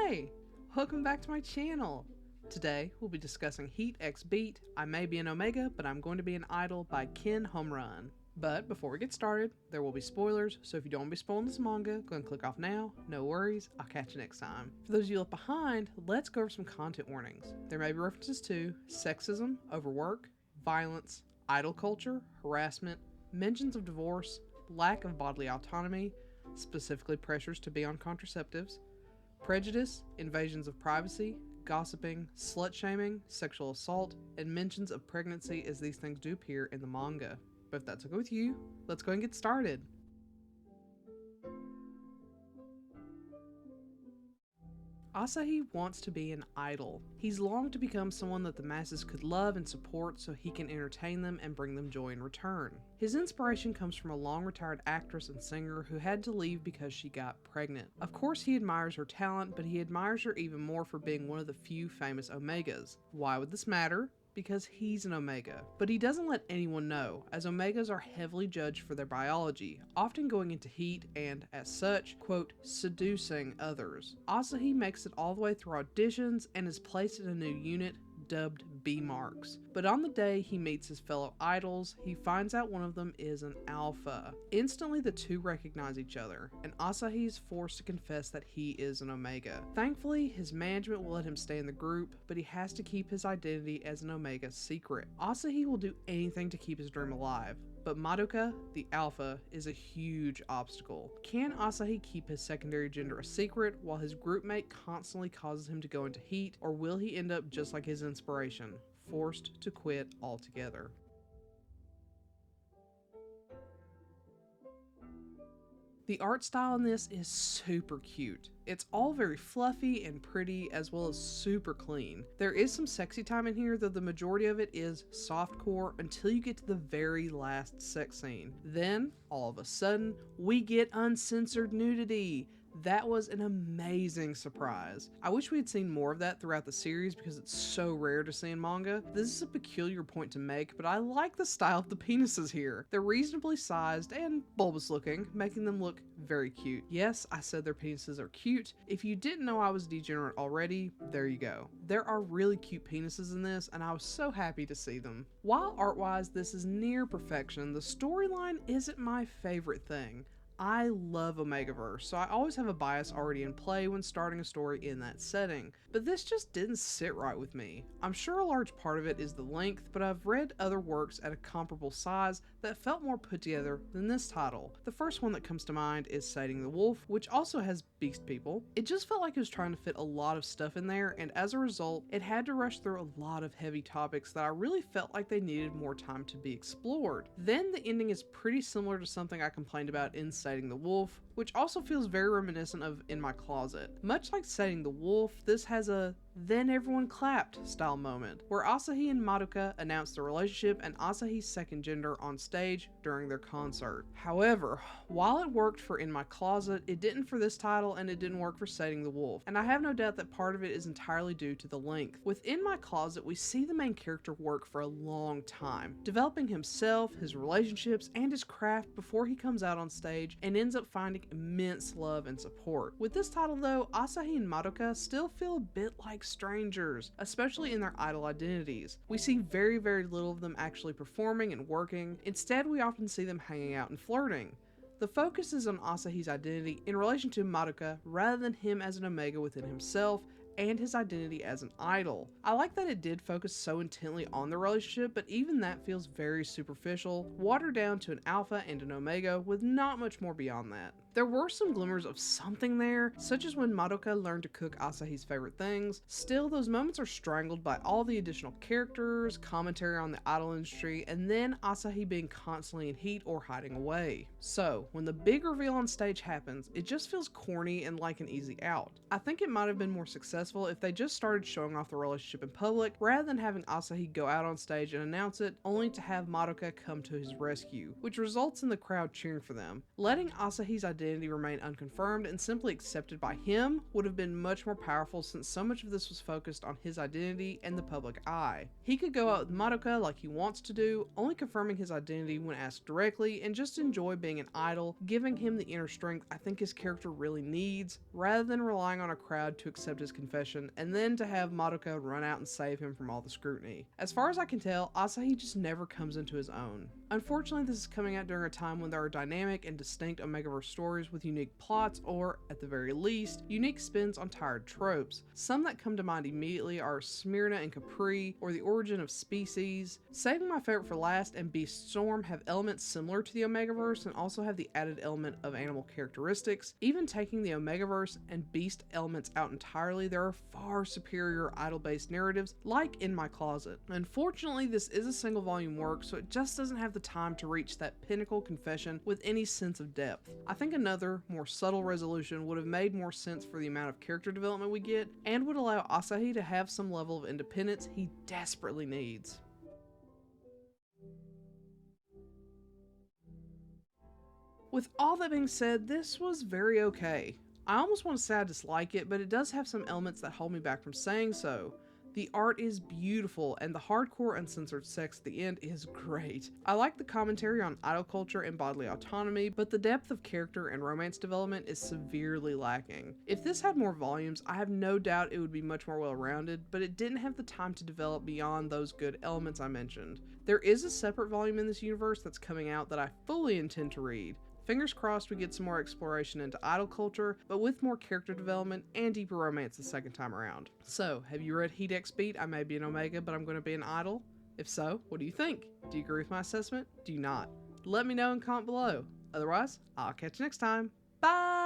Hey, welcome back to my channel. Today we'll be discussing Heat x Beat, I May Be an Omega, but I'm Going to Be an Idol by Homerun. But before we get started, there will be spoilers, so if you don't want to be spoiling this manga, go and click off now. No worries, I'll catch you next time. For those of you left behind, let's go over some content warnings. There may be references to sexism, overwork, violence, idol culture, harassment, mentions of divorce, lack of bodily autonomy, specifically pressures to be on contraceptives, prejudice, invasions of privacy, gossiping, slut-shaming, sexual assault, and mentions of pregnancy, as these things do appear in the manga. But if that's okay with you, let's go and get started. Asahi wants to be an idol. He's longed to become someone that the masses could love and support so he can entertain them and bring them joy in return. His inspiration comes from a long-retired actress and singer who had to leave because she got pregnant. Of course he admires her talent, but he admires her even more for being one of the few famous Omegas. Why would this matter? Because he's an Omega. But he doesn't let anyone know, as Omegas are heavily judged for their biology, often going into heat and, as such, quote, seducing others. Asahi makes it all the way through auditions and is placed in a new unit, dubbed B-Marks. But on the day he meets his fellow idols, he finds out one of them is an alpha. Instantly the two recognize each other, and Asahi is forced to confess that he is an Omega. Thankfully, his management will let him stay in the group, but he has to keep his identity as an Omega secret. Asahi will do anything to keep his dream alive, but Madoka, the alpha, is a huge obstacle. Can Asahi keep his secondary gender a secret while his groupmate constantly causes him to go into heat, or will he end up just like his inspiration, forced to quit altogether? The art style in this is super cute. It's all very fluffy and pretty, as well as super clean. There is some sexy time in here, though the majority of it is softcore until you get to the very last sex scene. Then, all of a sudden, we get uncensored nudity. That was an amazing surprise. I wish we had seen more of that throughout the series because it's so rare to see in manga. This is a peculiar point to make, but I like the style of the penises here. They're reasonably sized and bulbous looking, making them look very cute. Yes, I said their penises are cute. If you didn't know I was degenerate already, there you go. There are really cute penises in this, and I was so happy to see them. While art-wise this is near perfection, the storyline isn't my favorite thing. I love Omegaverse, so I always have a bias already in play when starting a story in that setting, but this just didn't sit right with me. I'm sure a large part of it is the length, but I've read other works at a comparable size that felt more put together than this title. The first one that comes to mind is Citing the Wolf, which also has beast people. It just felt like it was trying to fit a lot of stuff in there, and as a result, it had to rush through a lot of heavy topics that I really felt like they needed more time to be explored. Then the ending is pretty similar to something I complained about in Citing the Wolf, which also feels very reminiscent of In My Closet. Much like Citing the Wolf, this has a "then everyone clapped" style moment, where Asahi and Madoka announce their relationship and Asahi's second gender on stage during their concert. However, while it worked for In My Closet, it didn't for this title and it didn't work for Citing the Wolf, and I have no doubt that part of it is entirely due to the length. With In My Closet, we see the main character work for a long time, developing himself, his relationships, and his craft before he comes out on stage and ends up finding immense love and support. With this title though, Asahi and Madoka still feel a bit like strangers, especially in their idol identities. We see very little of them actually performing and working. Instead, we often see them hanging out and flirting. The focus is on Asahi's identity in relation to Madoka rather than him as an Omega within himself and his identity as an idol. I like that it did focus so intently on the relationship, but even that feels very superficial, watered down to an alpha and an Omega with not much more beyond that. There were some glimmers of something there, such as when Madoka learned to cook Asahi's favorite things. Still, those moments are strangled by all the additional characters, commentary on the idol industry, and then Asahi being constantly in heat or hiding away. So, when the big reveal on stage happens, it just feels corny and like an easy out. I think it might have been more successful successful if they just started showing off the relationship in public rather than having Asahi go out on stage and announce it, only to have Madoka come to his rescue, which results in the crowd cheering for them. Letting Asahi's identity remain unconfirmed and simply accepted by him would have been much more powerful, since so much of this was focused on his identity and the public eye. He could go out with Madoka like he wants to do, only confirming his identity when asked directly, and just enjoy being an idol, giving him the inner strength I think his character really needs, rather than relying on a crowd to accept his confession, and then to have Madoka run out and save him from all the scrutiny. As far as I can tell, Asahi just never comes into his own. Unfortunately, this is coming out during a time when there are dynamic and distinct Omegaverse stories with unique plots, or, at the very least, unique spins on tired tropes. Some that come to mind immediately are Smyrna and Capri, or the origin of species. Saving my favorite for last and Beast Storm have elements similar to the Omegaverse and also have the added element of animal characteristics. Even taking the Omegaverse and Beast elements out entirely, there are far superior idol-based narratives, like In My Closet. Unfortunately, this is a single volume work, so it just doesn't have the time to reach that pinnacle confession with any sense of depth. I think another, more subtle resolution would have made more sense for the amount of character development we get, and would allow Asahi to have some level of independence he desperately needs. With all that being said, this was very okay. I almost want to say I dislike it, but it does have some elements that hold me back from saying so. The art is beautiful, and the hardcore uncensored sex at the end is great. I like the commentary on idol culture and bodily autonomy, but the depth of character and romance development is severely lacking. If this had more volumes, I have no doubt it would be much more well-rounded, but it didn't have the time to develop beyond those good elements I mentioned. There is a separate volume in this universe that's coming out that I fully intend to read. Fingers crossed we get some more exploration into idol culture, but with more character development and deeper romance the second time around. So, have you read Heat X Beat? I may be an Omega, but I'm going to be an idol? If so, what do you think? Do you agree with my assessment? Do you not? Let me know in comment below. Otherwise, I'll catch you next time. Bye!